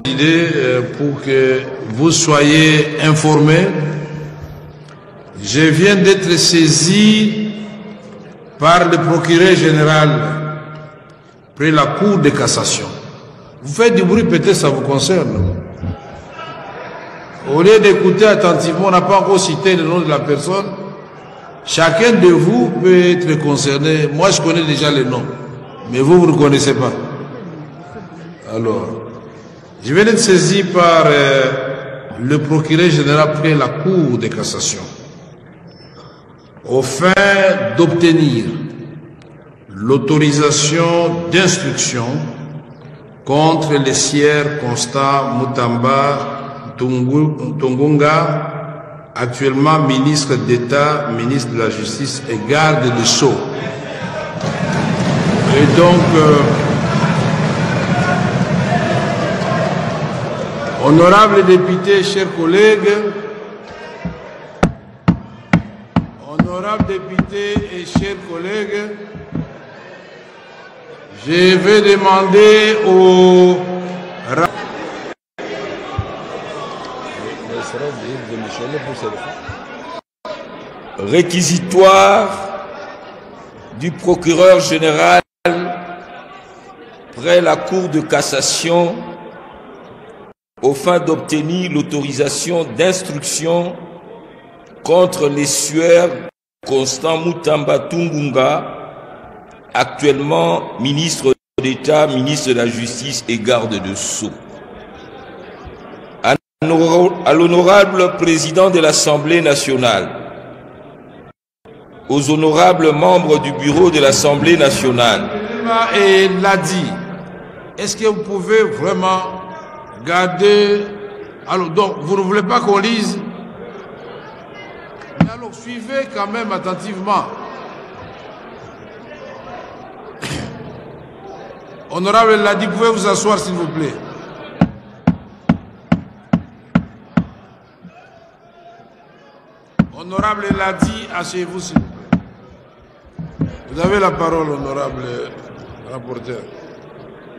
Pour que vous soyez informés, je viens d'être saisi par le procureur général près la Cour de cassation. Vous faites du bruit, peut-être ça vous concerne. Au lieu d'écouter attentivement, on n'a pas encore cité le nom de la personne. Chacun de vous peut être concerné. Moi, je connais déjà le nom, mais vous ne connaissez pas. Alors, je viens d'être saisi par le procureur général près la Cour de cassation, au fin d'obtenir l'autorisation d'instruction contre les sieurs Constant Mutamba Tungunga, actuellement ministre d'État, ministre de la Justice et garde des Sceaux. Et donc, honorables députés, chers collègues, honorables députés et chers collègues, je vais demander au réquisitoire du procureur général près la Cour de cassation aux fins d'obtenir l'autorisation d'instruction contre les sieurs Constant Mutamba Tungunga, actuellement ministre d'État, ministre de la Justice et garde de Sceaux. À l'honorable président de l'Assemblée nationale, aux honorables membres du bureau de l'Assemblée nationale. Et l'a dit, est-ce que vous pouvez vraiment garder... Alors, donc, vous ne voulez pas qu'on lise? Mais alors, suivez quand même attentivement. Honorable l'a dit, pouvez vous asseoir s'il vous plaît. Honorable l'a dit, asseyez-vous s'il vous plaît. Vous avez la parole, honorable rapporteur.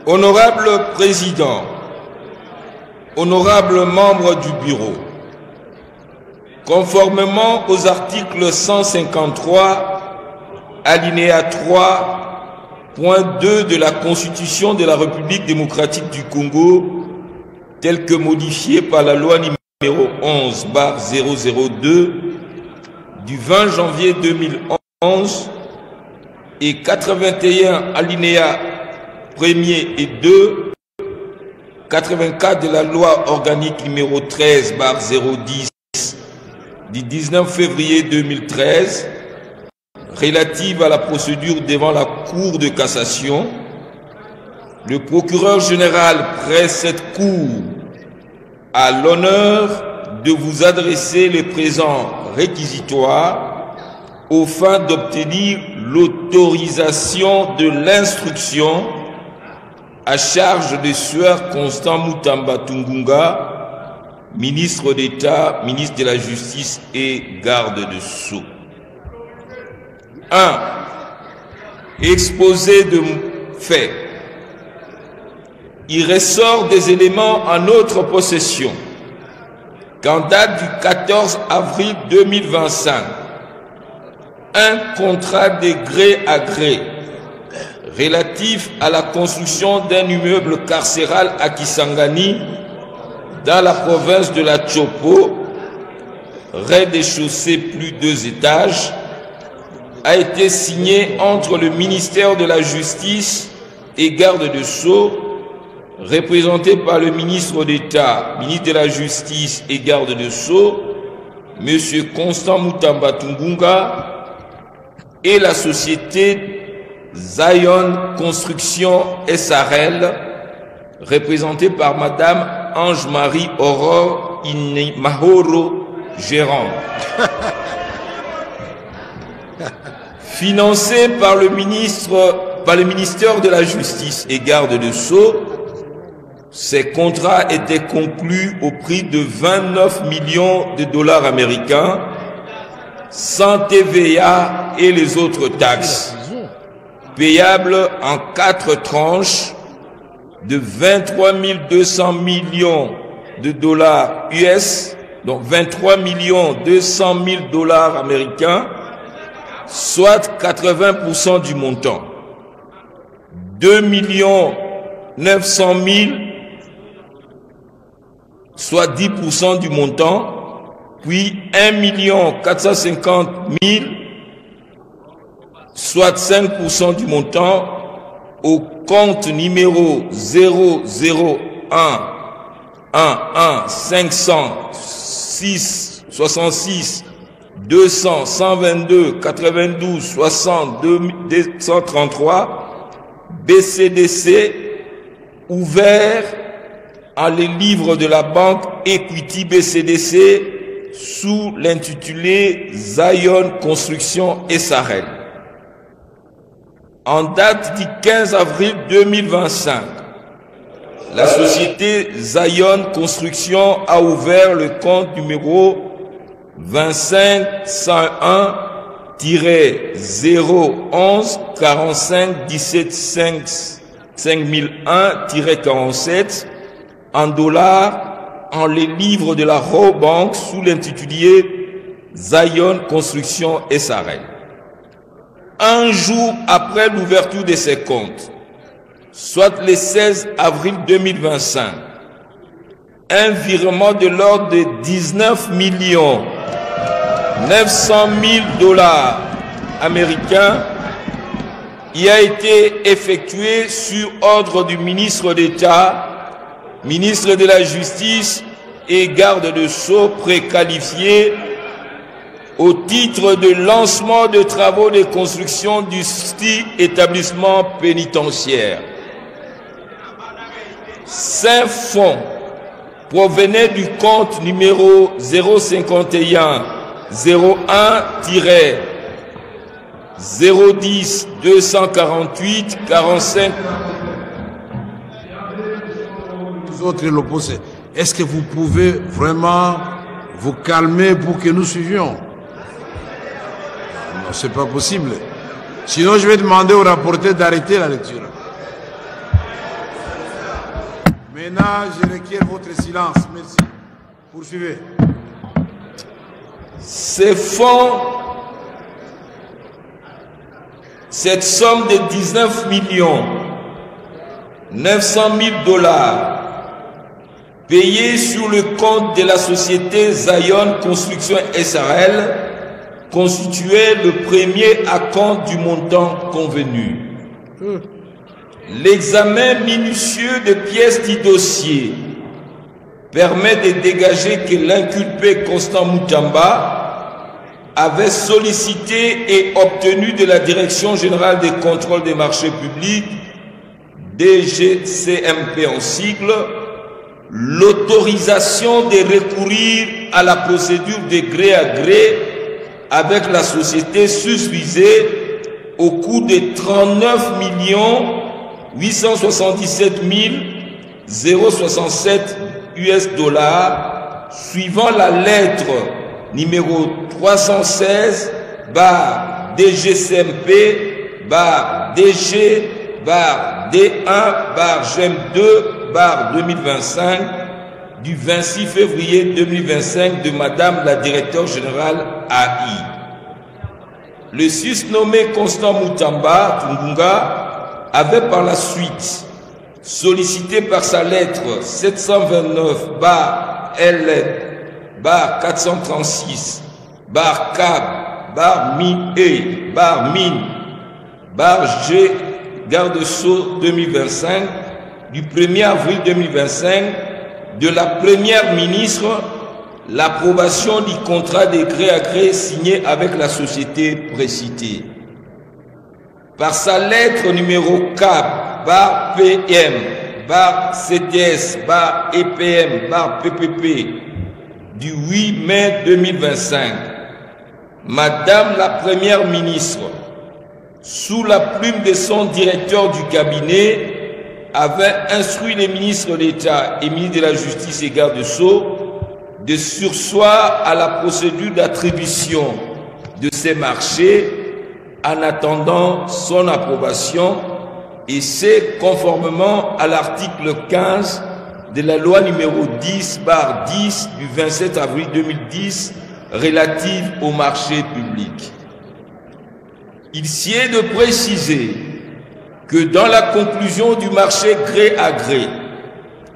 Honorable président, honorables membres du bureau, conformément aux articles 153, alinéa 3, point 2 de la Constitution de la République démocratique du Congo, tel que modifié par la loi numéro 11/002 du 20 janvier 2011 et 81 alinéas 1er et 2, 84 de la loi organique numéro 13/010 du 19 février 2013 relative à la procédure devant la Cour de cassation, le procureur général près cette Cour a l'honneur de vous adresser les présents réquisitoires aux fins d'obtenir l'autorisation de l'instruction à charge des sieurs Constant Mutamba Tungunga, ministre d'État, ministre de la Justice et garde de Sceaux. 1. Exposé de faits. Il ressort des éléments en notre possession qu'en date du 14 avril 2025, un contrat de gré à gré relatif à la construction d'un immeuble carcéral à Kisangani, dans la province de la Chopo, rez-de-chaussée plus 2 étages, a été signé entre le ministère de la Justice et garde de Sceaux, représenté par le ministre d'État, ministre de la Justice et garde de Sceaux, M. Constant Mutamba Tungunga, et la société Zion Construction SRL, représentée par Madame Ange-Marie Aurore Mahoro, gérante. Financé par le ministère de la Justice et garde de Sceaux, ces contrats étaient conclus au prix de 29 millions de dollars américains, sans TVA et les autres taxes, payables en 4 tranches de 23 200 millions de dollars US, donc 23 200 000 dollars américains, soit 80% du montant. 2 900 000, soit 10% du montant, puis 1 450 000, soit 5% du montant, au compte numéro 001 11 506 66 200 122 92 60 233 BCDC ouvert en les livres de la banque Equity BCDC sous l'intitulé Zion Construction SARL. En date du 15 avril 2025, la société Zion Construction a ouvert le compte numéro 25 101-011 45 17 5001-47 en dollars en les livres de la Raw Bank sous l'intitulé Zion Construction SARL. Un jour après l'ouverture de ces comptes, soit le 16 avril 2025, un virement de l'ordre de 19 900 000 dollars américains y a été effectué sur ordre du ministre d'État, ministre de la Justice et garde de Sceaux préqualifié au titre de lancement de travaux de construction du établissement pénitentiaire. Ces fonds provenaient du compte numéro 051 01-010 248 45. Les autres l'opposé. Est-ce que vous pouvez vraiment vous calmer pour que nous suivions? Non, c'est pas possible. Sinon, je vais demander au rapporteur d'arrêter la lecture. Maintenant, je requiers votre silence. Merci. Poursuivez. Ces fonds, cette somme de 19 900 000 dollars payés sur le compte de la société Zion Construction SARL constituait le premier acompte du montant convenu. L'examen minutieux de pièces du dossier permet de dégager que l'inculpé Constant Moutamba avait sollicité et obtenu de la Direction générale des contrôles des marchés publics, DGCMP en sigle, l'autorisation de recourir à la procédure de gré à gré avec la société susvisée au coût de 39 877 067 US dollars, suivant la lettre numéro 316 DGCMP DG D1 GEM 2 2025 du 26 février 2025 de Madame la Directeure Générale AI. Le susnommé Constant Moutamba Tungunga avait par la suite sollicité par sa lettre 729 LN 436 CAB MINE G Garde Sceaux 2025 du 1er avril 2025 de la Première ministre l'approbation du contrat de gré à gré signé avec la société précitée. Par sa lettre numéro CAB PM CTS EPM PPP du 8 mai 2025, Madame la Première ministre, sous la plume de son directeur du cabinet, avait instruit les ministres d'État et ministres de la Justice et garde de Sceaux de surseoir à la procédure d'attribution de ces marchés en attendant son approbation et c'est conformément à l'article 15 de la loi numéro 10/10 du 27 avril 2010 relative au marché public. Il sied de préciser que dans la conclusion du marché gré à gré,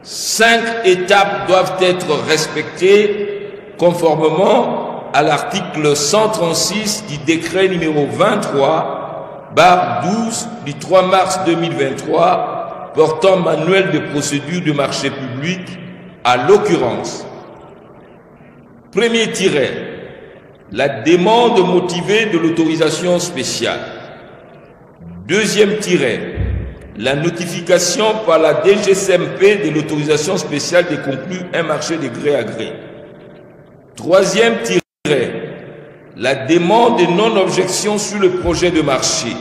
5 étapes doivent être respectées conformément à l'article 136 du décret numéro 23/12 du 3 mars 2023 portant manuel de procédure de marché public, à l'occurrence. Premier tiret, la demande motivée de l'autorisation spéciale. Deuxième tiret, la notification par la DGCMP de l'autorisation spéciale de conclure un marché de gré à gré. Troisième tiret, la demande de non-objection sur le projet de marché.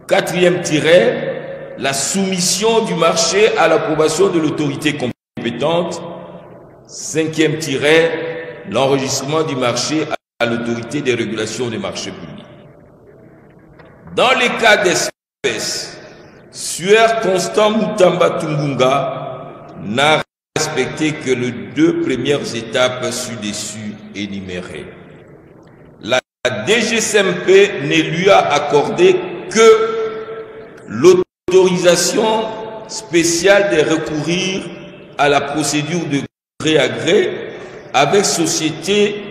Quatrième tiret, la soumission du marché à l'approbation de l'autorité compétente. Cinquième tiret, l'enregistrement du marché à l'autorité des régulations des marchés publics. Dans les cas d'espèce, Suaire Constant Mutamba Tungunga n'a respecté que les 2 premières étapes ci-dessus énumérées. La DGCMP ne lui a accordé que l'autorisation spéciale de recourir à la procédure de gré à gré avec société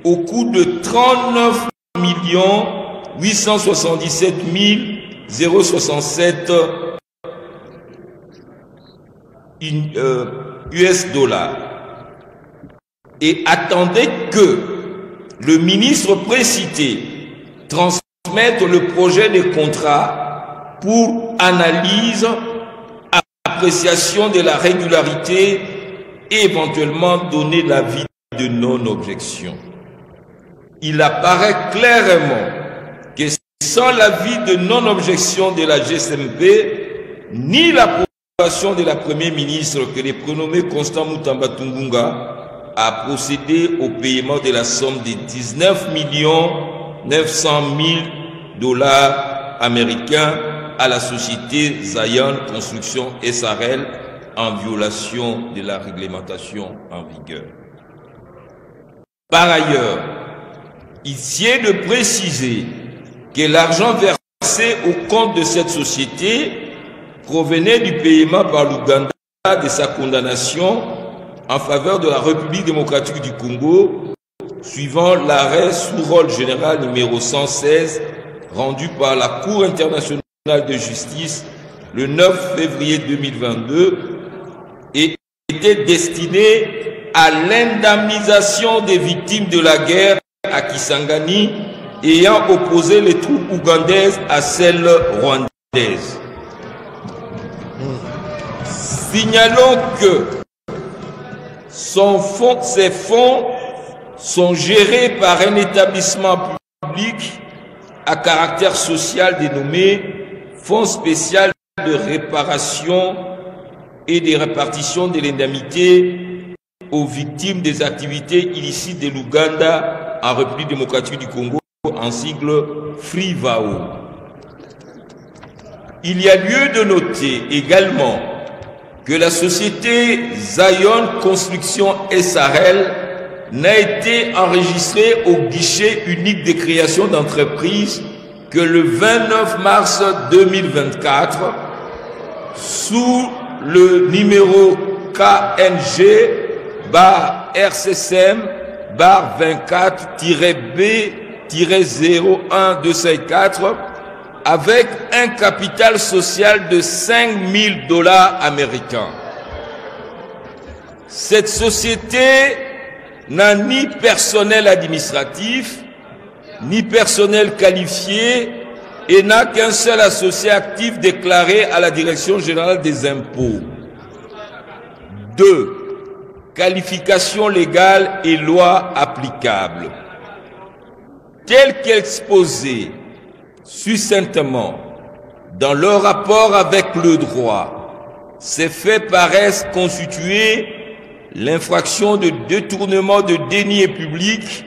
au coût de 39 877 067 US dollars et attendait que le ministre précité transmette le projet de contrat pour analyse, appréciation de la régularité et éventuellement donner l'avis de non-objection. Il apparaît clairement que sans l'avis de non-objection de la GCMP, ni l'approbation de la Première ministre que le prénommé Constant Mutamba Tungunga a procédé au paiement de la somme de 19 900 000 $ américains à la société Zion Construction SRL en violation de la réglementation en vigueur. Par ailleurs, il sied de préciser que l'argent versé au compte de cette société provenait du paiement par l'Ouganda de sa condamnation en faveur de la République démocratique du Congo, suivant l'arrêt sous rôle général numéro 116 rendu par la Cour internationale de justice le 9 février 2022 et était destiné à l'indemnisation des victimes de la guerre à Kisangani ayant opposé les troupes ougandaises à celles rwandaises. Signalons que ces fonds sont gérés par un établissement public à caractère social dénommé Fonds spécial de réparation et de répartition de l'indemnité aux victimes des activités illicites de l'Ouganda en République démocratique du Congo, en sigle FRIVAO. Il y a lieu de noter également que la société Zion Construction SRL n'a été enregistrée au guichet unique de création d'entreprise que le 29 mars 2024 sous le numéro KNG-24-B-01254 avec un capital social de 5 000 $ américains. Cette société n'a ni personnel administratif, ni personnel qualifié et n'a qu'un seul associé actif déclaré à la Direction générale des impôts. 2. Qualification légale et loi applicable. Tel qu'exposé succinctement dans leur rapport avec le droit, ces faits paraissent constituer l'infraction de détournement de deniers publics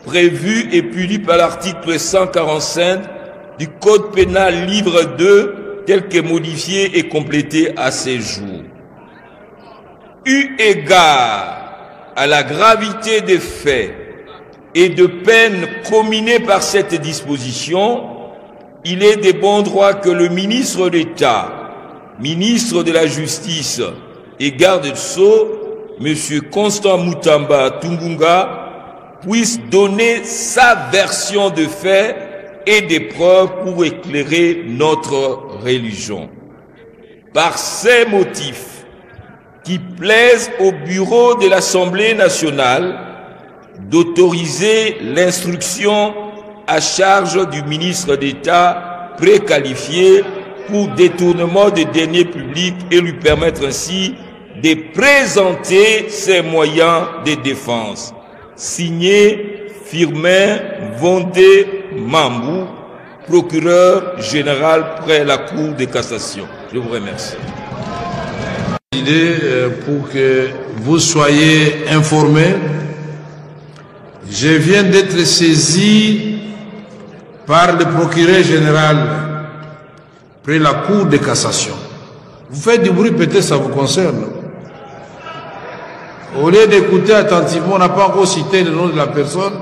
prévue et punie par l'article 145 du Code pénal livre 2 tel que modifié et complété à ces jours. Eu égard à la gravité des faits et de peines comminées par cette disposition, il est de bon droit que le ministre d'État, ministre de la Justice et garde-sceaux, M. Constant Mutamba Tungunga, puisse donner sa version de faits et des preuves pour éclairer notre religion. Par ces motifs qui plaisent au bureau de l'Assemblée nationale d'autoriser l'instruction à charge du ministre d'État préqualifié pour détournement des deniers publics et lui permettre ainsi de présenter ses moyens de défense. Signé Firmin Vondé Mambou, procureur général près la Cour de cassation. Je vous remercie. Pour que vous soyez informés, je viens d'être saisi par le procureur général près la Cour de cassation. Vous faites du bruit, peut-être ça vous concerne. Au lieu d'écouter attentivement, on n'a pas encore cité le nom de la personne.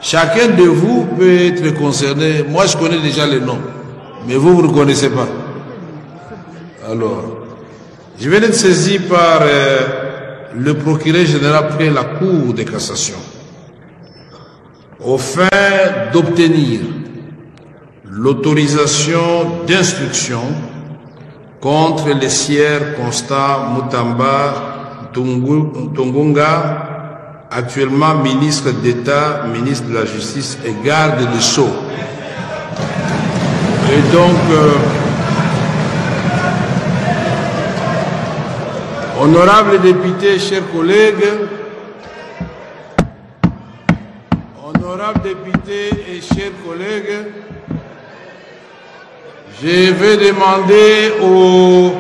Chacun de vous peut être concerné. Moi, je connais déjà le nom, mais vous ne connaissez pas. Alors, je viens d'être saisi par le procureur général près la Cour de cassation, au fin d'obtenir l'autorisation d'instruction contre les sieurs Constant Mutamba Tungunga, actuellement ministre d'État, ministre de la Justice et garde des Sceaux. Et donc, honorables députés, chers collègues, honorables députés et chers collègues, je vais demander au